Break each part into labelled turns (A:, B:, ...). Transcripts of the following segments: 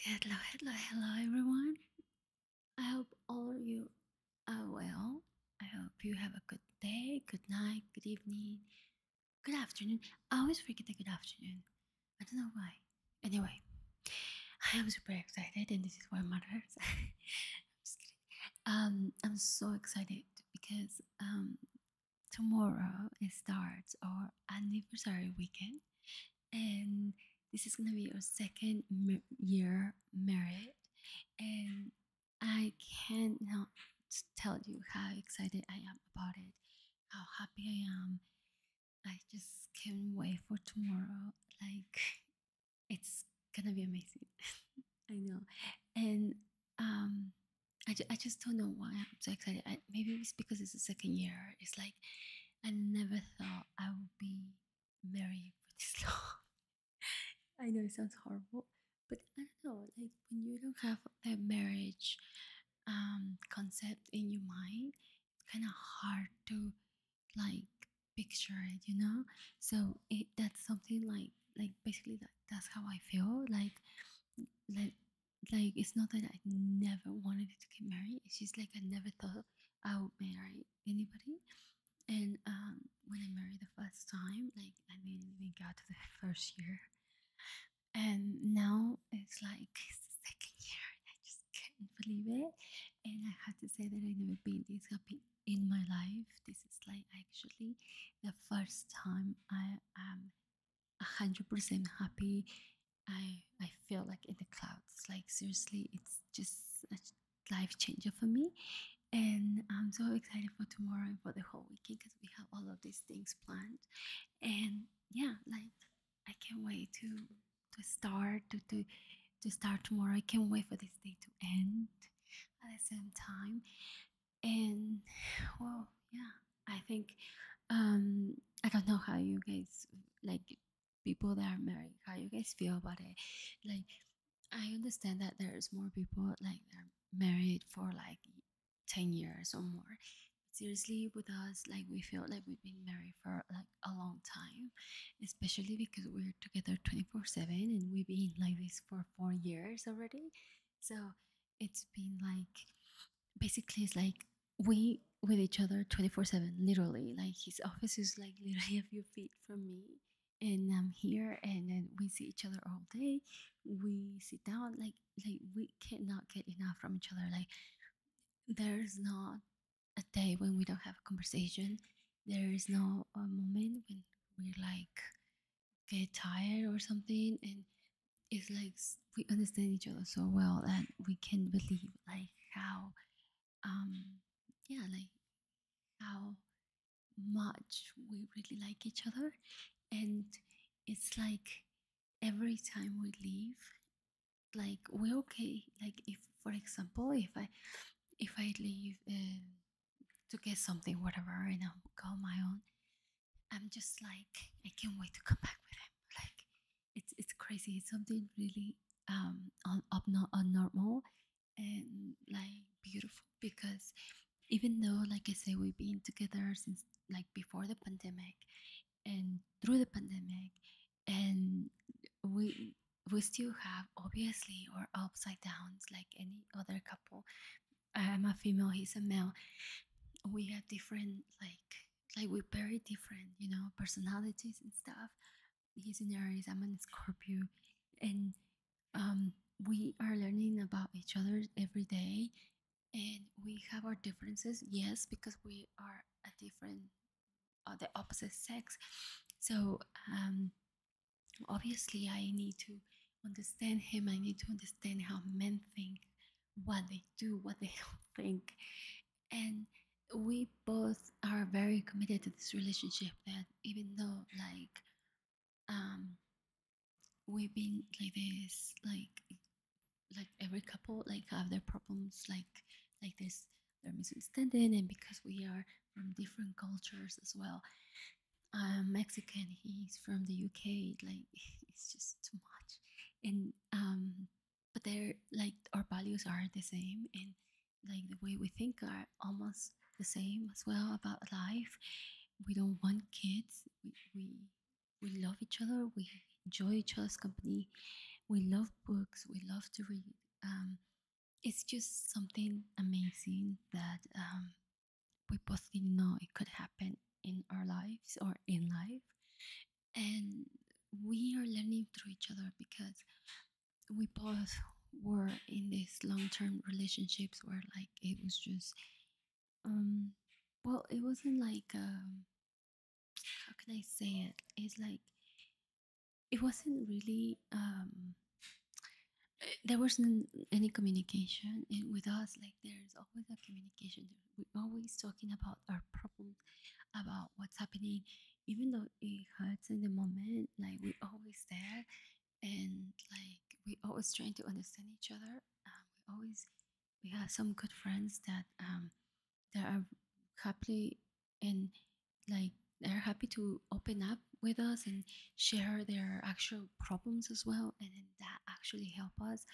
A: Hello, everyone. I hope all of you are well. I hope you have a good day, good night, good evening, good afternoon. I always forget the good afternoon. I don't know why. Anyway, I am super excited, and this is why matters. I'm just kidding. I'm so excited because tomorrow it starts our anniversary weekend, and this is gonna be our second year married, and I cannot tell you how excited I am about it, how happy I am. I just can't wait for tomorrow. Like, it's gonna be amazing. I know. And I just don't know why I'm so excited. Maybe it's because it's the second year. It's like I never thought I would be married for this long. I know it sounds horrible, but I don't know. Like when you don't have a marriage concept in your mind, it's kind of hard to like picture it, you know. So that's something like basically that's how I feel. Like like it's not that I never wanted to get married. It's just like I never thought I would marry anybody. And when I married the first time, like I didn't even get to the first year, and now it's like it's the second year, and I just can't believe it. And I have to say that I've never been this happy in my life. This is like actually the first time I am 100% happy. I feel like in the clouds. Like seriously, it's just a life changer for me. And I'm so excited for tomorrow and for the whole weekend because we have all of these things planned. And yeah, like I can't wait to start to start tomorrow. I can't wait for this day to end at the same time. And well, yeah, I think I don't know how you guys like people that are married, how you guys feel about it. Like I understand that there's more people like they're married for like 10 years or more. Seriously, with us, like we feel like we've been married for like a long time, especially because we're together 24/7 and we've been like this for 4 years already. So it's been like basically it's like we with each other 24/7, literally. Like his office is like literally a few feet from me, and I'm here, and then we see each other all day. We sit down, like we cannot get enough from each other. Like there's not a day when we don't have a conversation. There is no moment when we like get tired or something, and it's like we understand each other so well that we can believe like how um yeah, like how much we really like each other. And it's like every time we leave, like we're okay. Like if for example if I leave to get something whatever and I'll go on my own, I'm just like I can't wait to come back with him. Like it's crazy. It's something really abnormal and like beautiful because even though like I say we've been together since like before the pandemic and through the pandemic, and we we still have obviously our upside downs like any other couple. I'm a female, he's a male. We have different like we're very different, you know, personalities and stuff. He's in Aries, I'm in Scorpio, and um we are learning about each other every day, and we have our differences, yes, because we are a different the opposite sex. So obviously I need to understand him. I need to understand how men think, what they do, what they don't think. And we both are very committed to this relationship that even though um we've been like this, like every couple like have their problems, like this, their misunderstanding, and because we are from different cultures as well. Mexican, he's from the UK, like it's just too much. And but they're like our values are the same, and like the way we think are almost the same as well about life. We don't want kids. We love each other. We enjoy each other's company. we love books, we love to read. It's just something amazing that we both didn't know it could happen in our lives or in life. And we are learning through each other because we both were in these long-term relationships where like it was just um well, it wasn't like how can I say it? It's like it wasn't really there wasn't any communication with us. Like there's always a communication. We're always talking about our problems, about what's happening, even though it hurts in the moment. Like we always there, and like we always trying to understand each other. We have some good friends that are happily and like they're happy to open up with us and share their actual problems as well, and then that actually help us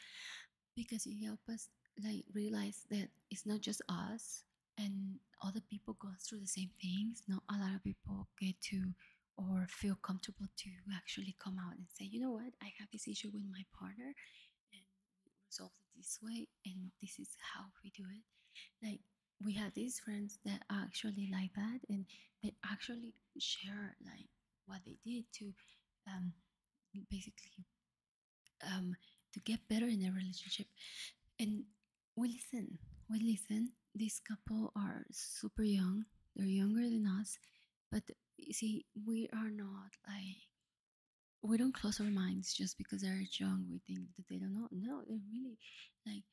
A: because it help us like realize that it's not just us and other people go through the same things. Not a lot of people get to or feel comfortable to actually come out and say, you know what, I have this issue with my partner and we resolve it this way and this is how we do it. Like we have these friends that are actually like that and they actually share like what they did to um, basically um, to get better in their relationship. And we listen, we listen. This couple are super young, they're younger than us, but you see, we are not like we don't close our minds just because they're young. We think that they don't know. No, they really like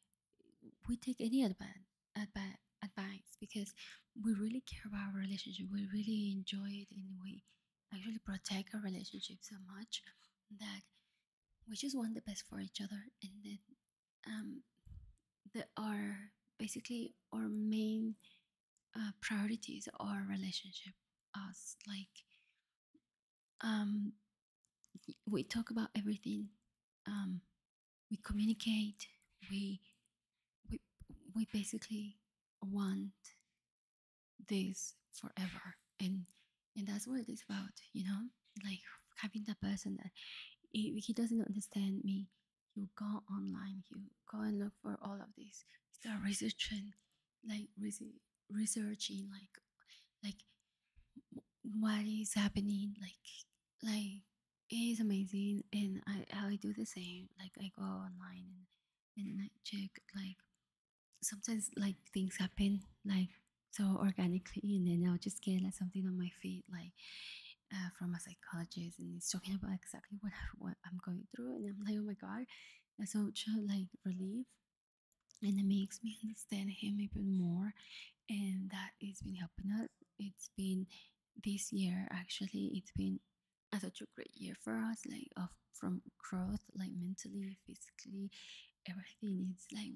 A: we take any advice because we really care about our relationship. We really enjoy it, and we actually protect our relationship so much that we just want the best for each other. And then um, the our basically our main priorities are relationship. Us like um, we talk about everything. Um, we communicate. We we we basically want this forever, and that's what it is about, you know, like having that person that if he doesn't understand me, you go online, you go and look for all of this, start researching, like researching like what is happening, like it is amazing. And I do the same, like I go online and I check like sometimes like things happen like so organically, and then I'll just get like something on my feed like from a psychologist, and it's talking about exactly what I'm going through, and I'm like, oh my god, that's such a like relief, and it makes me understand him even more, and that it's been helping us. It's been this year actually. It's been such a great year for us, like of from growth, like mentally, physically, everything. It's like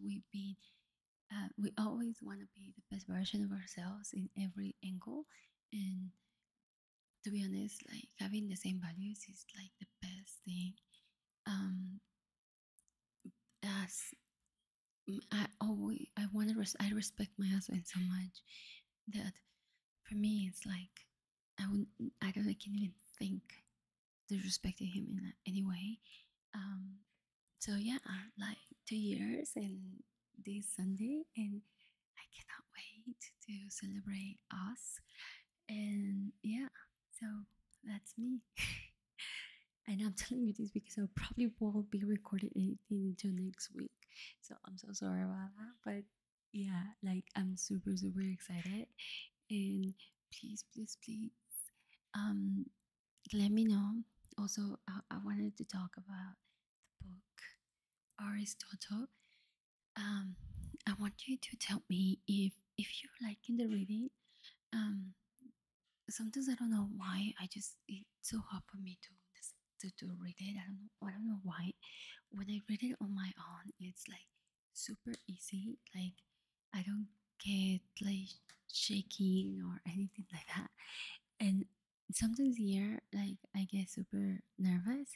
A: we always want to be the best version of ourselves in every angle. And to be honest, like having the same values is like the best thing. Um, as I always, I want to, I respect my husband so much that for me, it's like I would, I don't, I can't even think disrespecting him in any way. Um, so yeah, like 2 years and this Sunday, and I cannot wait to celebrate us. And yeah, so that's me. And I'm telling you this because I probably won't be recording anything until next week. So I'm so sorry about that. But yeah, like I'm super, super excited. And please, please, please, um, let me know. Also, I wanted to talk about the book Aristotle. Um, I want you to tell me if you're liking the reading. Um, Sometimes I don't know why. I just it's so hard for me to read it. I don't know why. When I read it on my own, it's like super easy. Like I don't get like shaking or anything like that. And sometimes here, like I get super nervous.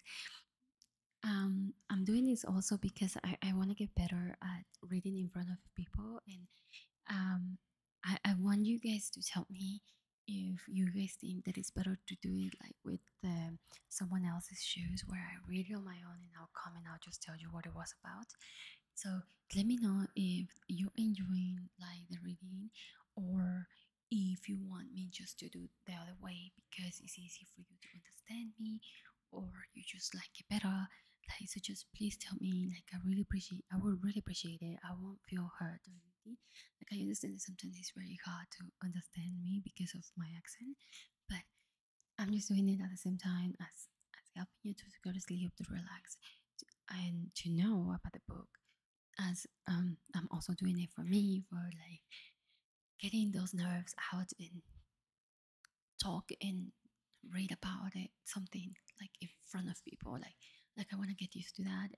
A: I'm doing this also because I want to get better at reading in front of people, and um, I want you guys to tell me if you guys think that it's better to do it like with someone else's shoes, where I read it on my own and I'll come and I'll just tell you what it was about. So let me know if you're enjoying like the reading, or if you want me just to do the other way because it's easy for you to understand me, or you just like it better. Like, so just please tell me. Like, I would really appreciate it. I won't feel hurt or anything. Like, I understand that sometimes it's very hard to understand me because of my accent, but I'm just doing it at the same time as helping you to go to sleep, to relax, and to know about the book. As I'm also doing it for me, for like getting those nerves out and talk and read about it, something like in front of people. Like I want to get used to that,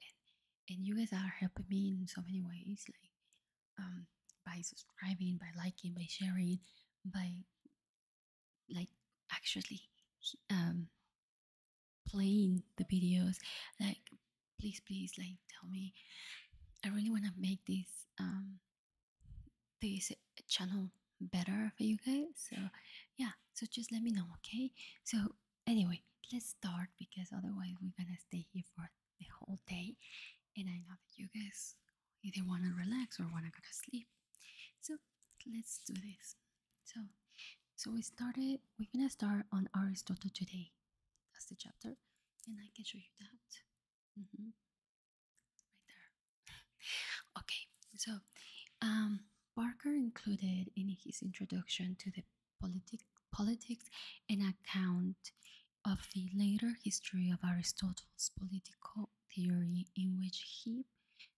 A: and you guys are helping me in so many ways, like by subscribing, by liking, by sharing, by like actually um playing the videos. Like, please like tell me. I really want to make this channel better for you guys. So yeah, so just let me know, okay? So anyway, let's start because otherwise we're gonna stay here for the whole day, and I know that you guys either want to relax or want to go to sleep. So let's do this. So we're gonna start on Aristotle today. That's the chapter, and I can show you that. Right there. Okay, so um, Barker included in his introduction to the politics an account of the later history of Aristotle's political theory, in which he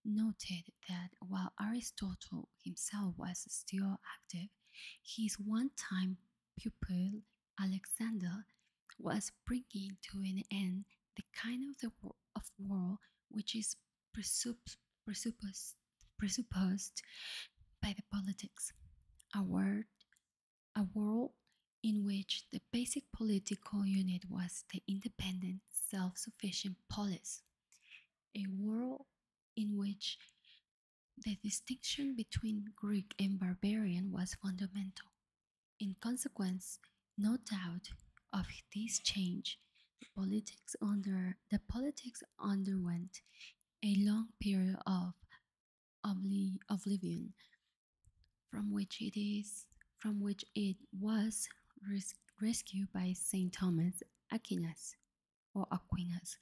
A: noted that while Aristotle himself was still active, his one time pupil Alexander was bringing to an end the kind of of world which is presupposed, presupposed by the politics, a word a world in which the basic political unit was the independent, self-sufficient polis, a world in which the distinction between Greek and barbarian was fundamental. In consequence, no doubt of this change, the politics underwent a long period of oblivion, from which it was rescued by Saint Thomas Aquinas or Aquinas,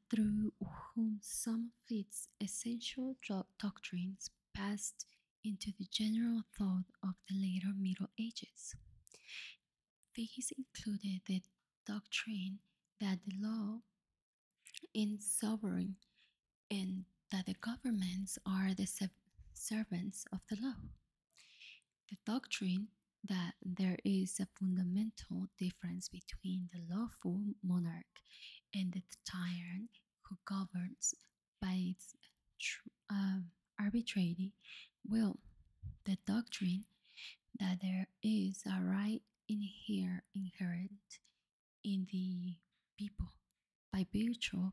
A: through whom some of its essential doctrines passed into the general thought of the later Middle Ages. These included the doctrine that the law is sovereign and that the governments are the servants of the law. The doctrine that there is a fundamental difference between the lawful monarch and the tyrant who governs by its arbitrary will. The doctrine that there is a right inherent in the people by virtue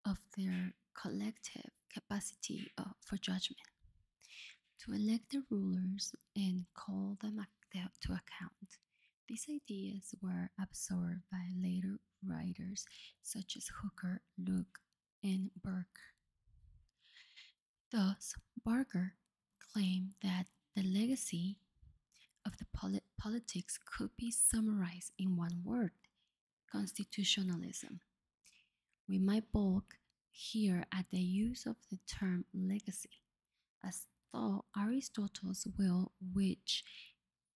A: of their collective capacity for judgment, to elect the rulers and call them to account. These ideas were absorbed by later writers such as Hooker, Locke, and Burke. Thus, Barker claimed that the legacy of the politics could be summarized in one word: constitutionalism. We might balk here at the use of the term legacy, as though Aristotle's will, which,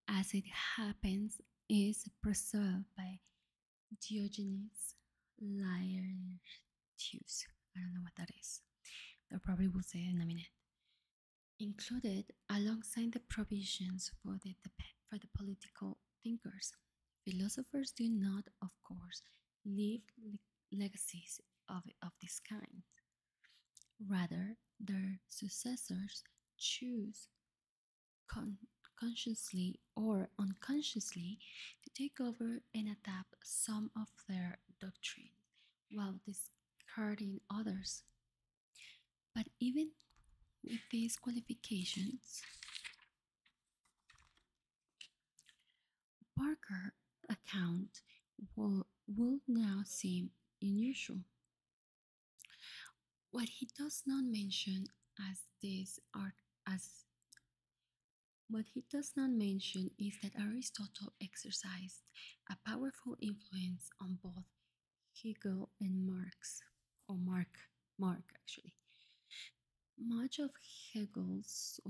A: as it happens, is preserved by Diogenes Laertius. I don't know what that is. I probably will say it in a minute. Included alongside the provisions for the political thinkers. Philosophers do not, of course, leave legacies of this kind. Rather, their successors choose consciously or unconsciously to take over and adapt some of their doctrine while discarding others. But even with these qualifications, Parker account will now seem unusual. What he does not mention as this art as what he does not mention is that Aristotle exercised a powerful influence on both Hegel and Mark actually. Much of Hegel's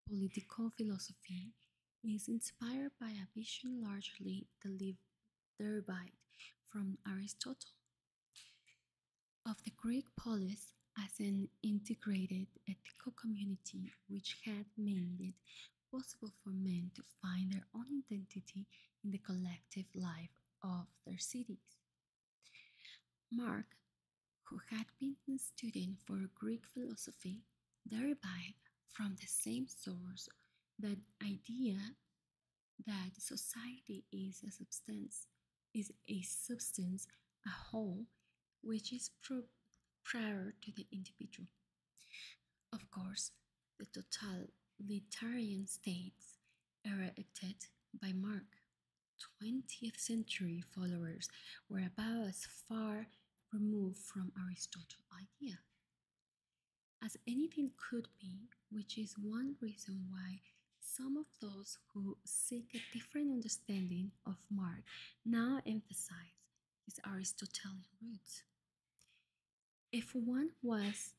A: political philosophy is inspired by a vision largely derived from Aristotle of the Greek polis as an integrated ethical community which had made it possible for men to find their own identity in the collective life of their cities. Mark, who had been a student for Greek philosophy, derived from the same source that idea that society is a substance, a whole, which is prior to the individual. Of course, the totalitarian states erected by Mark 20th century followers were about as far removed from Aristotle's idea as anything could be, which is one reason why some of those who seek a different understanding of Mark now emphasize his Aristotelian roots. If one was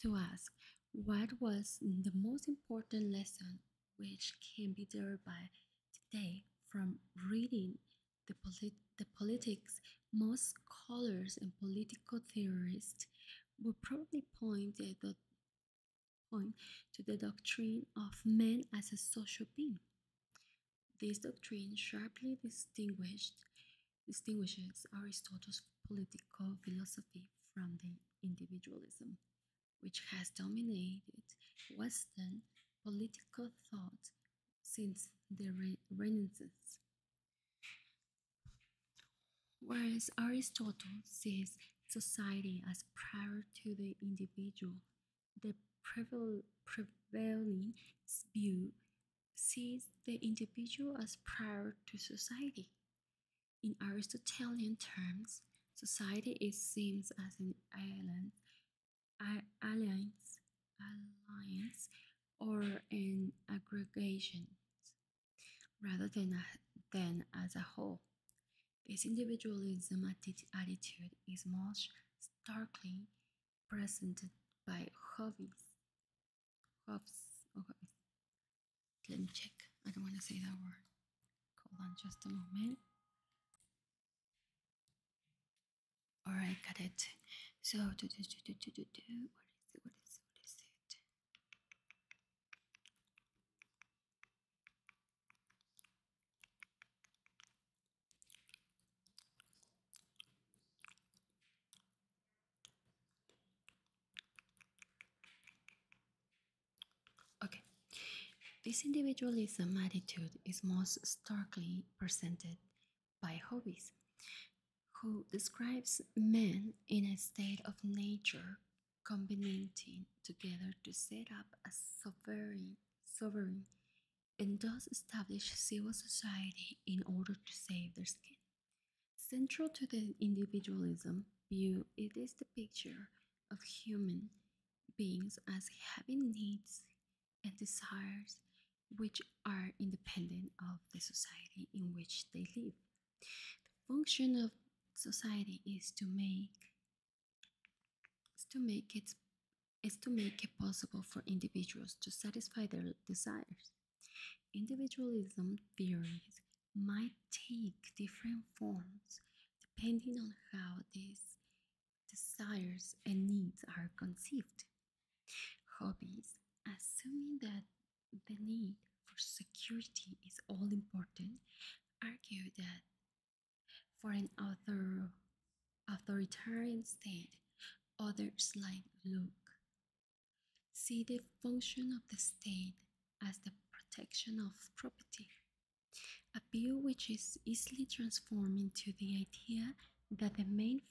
A: to ask what was the most important lesson which can be derived today from reading the politics, most scholars and political theorists would probably point to the doctrine of man as a social being. This doctrine sharply distinguishes Aristotle's political philosophy from the individualism which has dominated Western political thought since the Renaissance. Whereas Aristotle sees society as prior to the individual, the prevailing view sees the individual as prior to society. In Aristotelian terms, society is seen as an alliance or an aggregation rather than as a whole. This individualism attitude is most starkly presented by Hobbes. Let me check. I don't want to say that word. Hold on just a moment. All right, got it. So, what is it? Okay. This individualism attitude is most starkly presented by Hobbes, who describes man in a state of nature combining together to set up a sovereign and thus establish civil society in order to save their skin. Central to the individualism view, it is the picture of human beings as having needs and desires which are independent of the society in which they live. The function of society is to make it possible for individuals to satisfy their desires. Individualism theories might take different forms depending on how these desires and needs are conceived. Hobbies, assuming that the need for security is all important, argue that for an authoritarian state, others like Luke see the function of the state as the protection of property, a view which is easily transformed into the idea that the main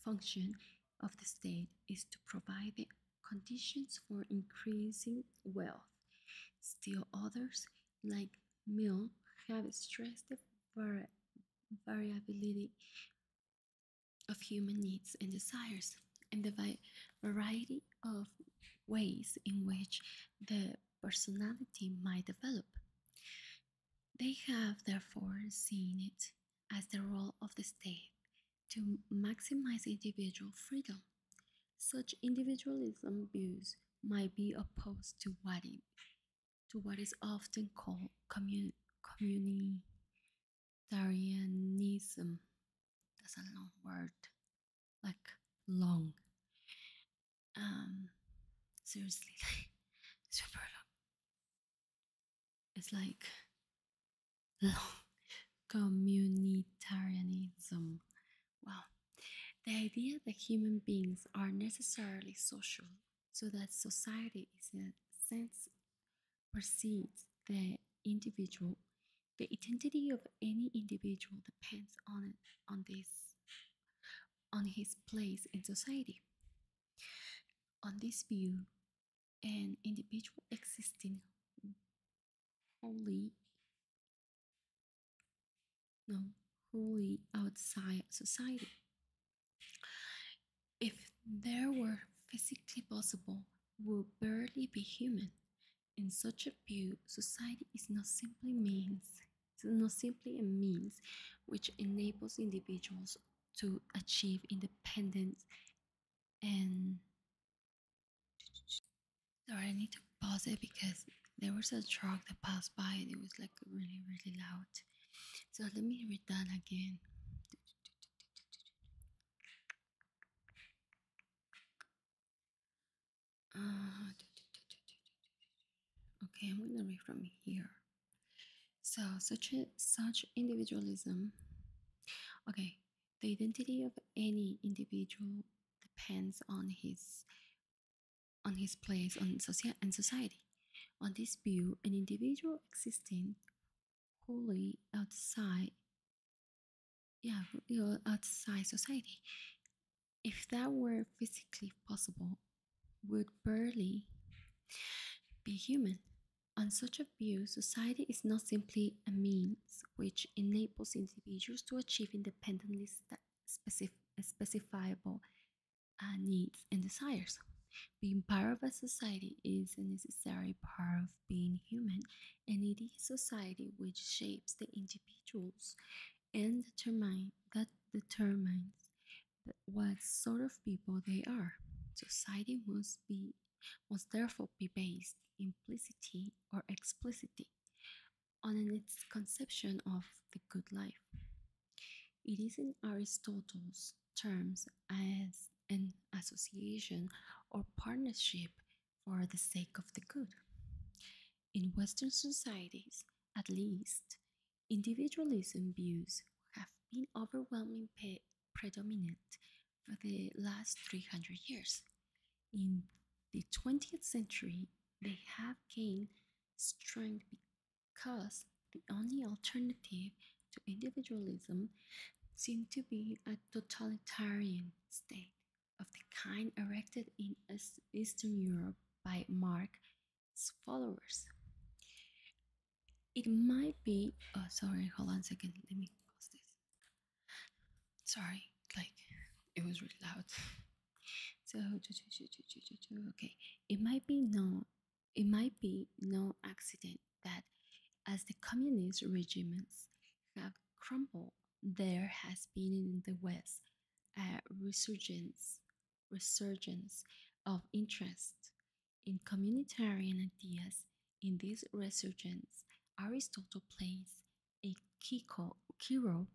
A: function of the state is to provide the conditions for increasing wealth. Still others, like Mill, have stressed the variability of human needs and desires and the variety of ways in which the personality might develop. They have therefore seen it as the role of the state to maximize individual freedom. Such individualism views might be opposed to what is often called communitarianism. That's a long word, like long. Um, seriously, like super long. It's like long. Communitarianism. Wow. The idea that human beings are necessarily social, so that society is in a sense precedes the individual. The identity of any individual depends on his place in society. On this view, an individual existing wholly no wholly outside society. If there were physically possible, would barely be human. In such a view, society is not simply a means which enables individuals to achieve independence and sorry, I need to pause it because there was a truck that passed by and it was like really, really loud. So let me read that again. Okay, I'm gonna read from here. So such individualism. Okay, the identity of any individual depends on his place in society. On this view, an individual existing wholly outside society, if that were physically possible, would barely be human. On such a view, society is not simply a means which enables individuals to achieve independently specifiable needs and desires. Being part of a society is a necessary part of being human, and it is society which shapes the individuals and determines what sort of people they are. Society must therefore be based implicitly or explicitly on its conception of the good life. It is in Aristotle's terms as an association or partnership for the sake of the good. In Western societies, at least, individualism views have been overwhelmingly predominant for the last 300 years. In the 20th century, they have gained strength because the only alternative to individualism seemed to be a totalitarian state of the kind erected in Eastern Europe by Marx's followers. It might be, oh, sorry, hold on a second, let me pause this. Sorry, like it was really loud. So, okay, it might be no accident that as the communist regimes have crumbled, there has been in the West a resurgence of interest in communitarian ideas. In this resurgence, Aristotle plays a key role,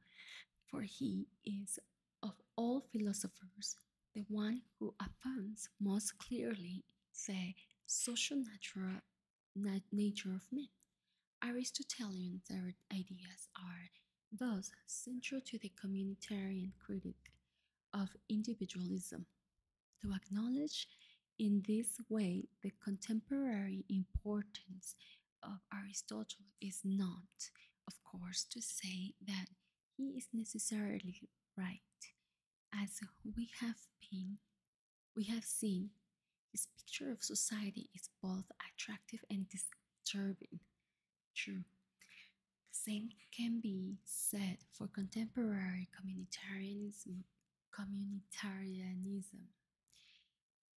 A: for he is of all philosophers the one who affirms most clearly the social nature of men. Aristotelian ideas are thus central to the communitarian critique of individualism. To acknowledge in this way the contemporary importance of Aristotle is not, of course, to say that he is necessarily right, as we have seen his picture of society is both attractive and disturbing. True. Same can be said for contemporary communitarianism.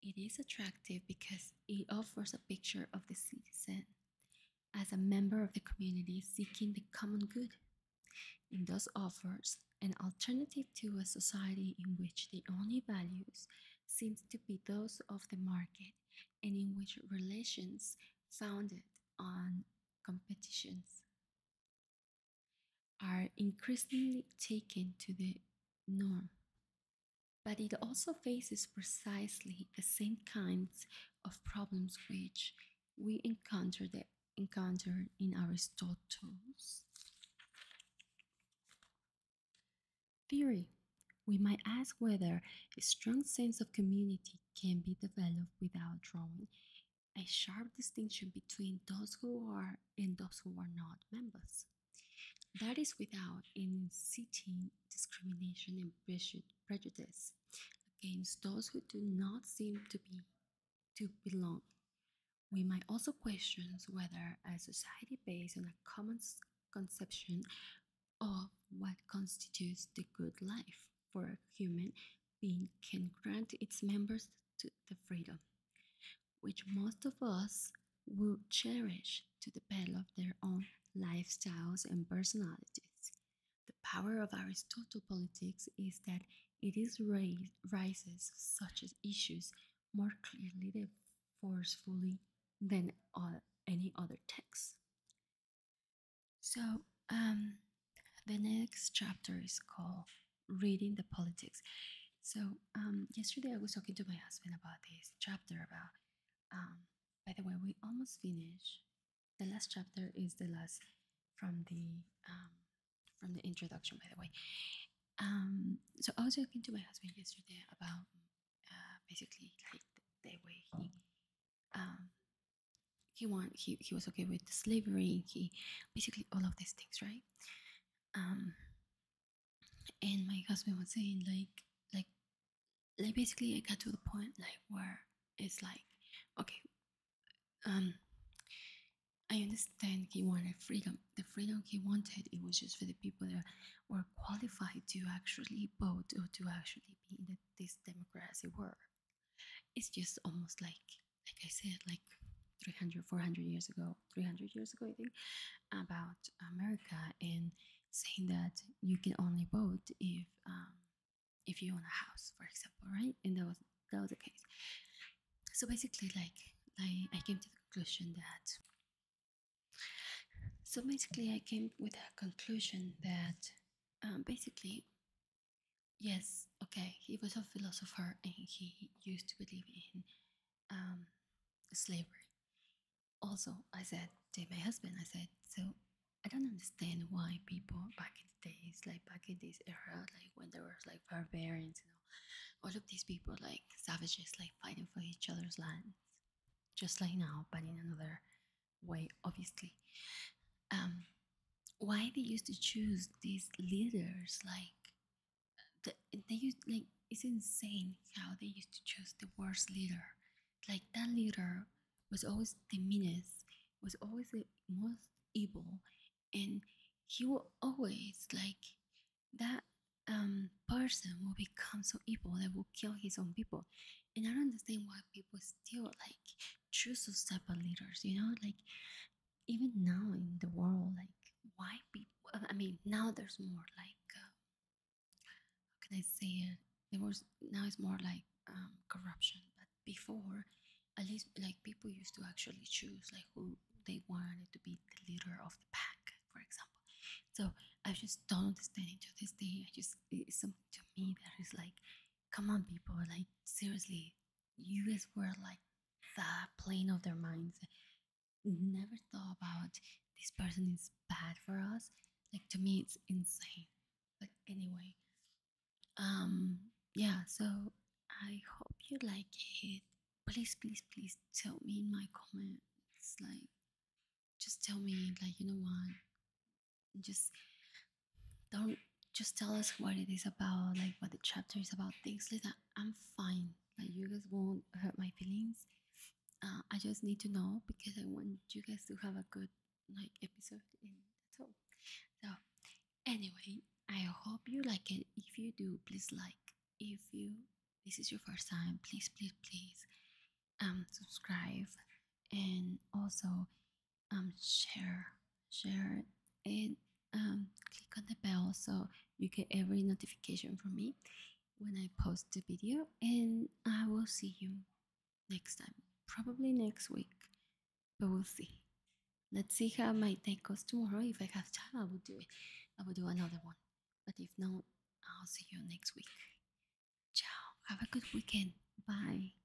A: It is attractive because it offers a picture of the citizen as a member of the community seeking the common good, and thus offers an alternative to a society in which the only values seems to be those of the market and in which relations founded on competitions are increasingly taken to the norm. But it also faces precisely the same kinds of problems which we encountered in Aristotle's theory. We might ask whether a strong sense of community can be developed without drawing a sharp distinction between those who are and those who are not members. That is without inciting discrimination and prejudice against those who do not seem to belong. We might also question whether a society based on a common conception of what constitutes the good life for a human being can grant its members to the freedom which most of us will cherish to the peril of their own lifestyles and personalities. The power of Aristotle politics is that it is raises such as issues more clearly and forcefully than any other text. So, um, the next chapter is called Reading the Politics. So, yesterday I was talking to my husband about this chapter about. By the way, we almost finished. The last chapter is the last from the introduction. By the way, so I was talking to my husband yesterday about basically like the way um, he was okay with slavery. He basically all of these things, right? Um, and my husband was saying like basically I got to the point like where it's like okay, um, I understand he wanted freedom. The freedom he wanted, it was just for the people that were qualified to actually vote or to actually be in this democracy world. It's just almost like I said, like 300, 400 years ago, 300 years ago, I think, about America and saying that you can only vote if you own a house, for example, right? And that was the case. So basically, like I came to the conclusion that So basically, I came with a conclusion that basically, yes, okay, he was a philosopher and he used to believe in um, slavery. Also, I said to my husband, I said, so I don't understand why people back in the days, like back in this era, like when there was like barbarians, all of these people like savages, like fighting for each other's land, just like now, but in another way, obviously. Um, why they used to choose these leaders the, they used like it's insane how they used to choose the worst leader. Like that leader was always the meanest, was always the most evil, and he will always like that person will become so evil that will kill his own people. And I don't understand why people still like choose those type of leaders, like even now in the world, like why people, I mean, now there's more like how can I say it, there was now it's more like corruption, but before at least like people used to actually choose like who they wanted to be the leader of the pack, for example. So I just don't understand it to this day. I just it's something to me that is like, come on people, like seriously, you guys were like that plane of their minds, never thought about this person is bad for us. Like to me it's insane. But anyway, yeah, so I hope you like it. Please, please, please tell me in my comments, like just tell me like you know what, just don't just tell us what it is about, like what the chapter is about, things like that. I'm fine, like you guys won't hurt my feelings. I just need to know because I want you guys to have a good like episode, and that's all. So anyway, I hope you like it. If you do, please like. If you this is your first time, please, please, please subscribe, and also share and click on the bell so you get every notification from me when I post the video. And I will see you next time, probably next week, but we'll see. Let's see how my day goes tomorrow. If I have time, I will do it. I will do another one. But if not, I'll see you next week. Ciao. Have a good weekend. Bye.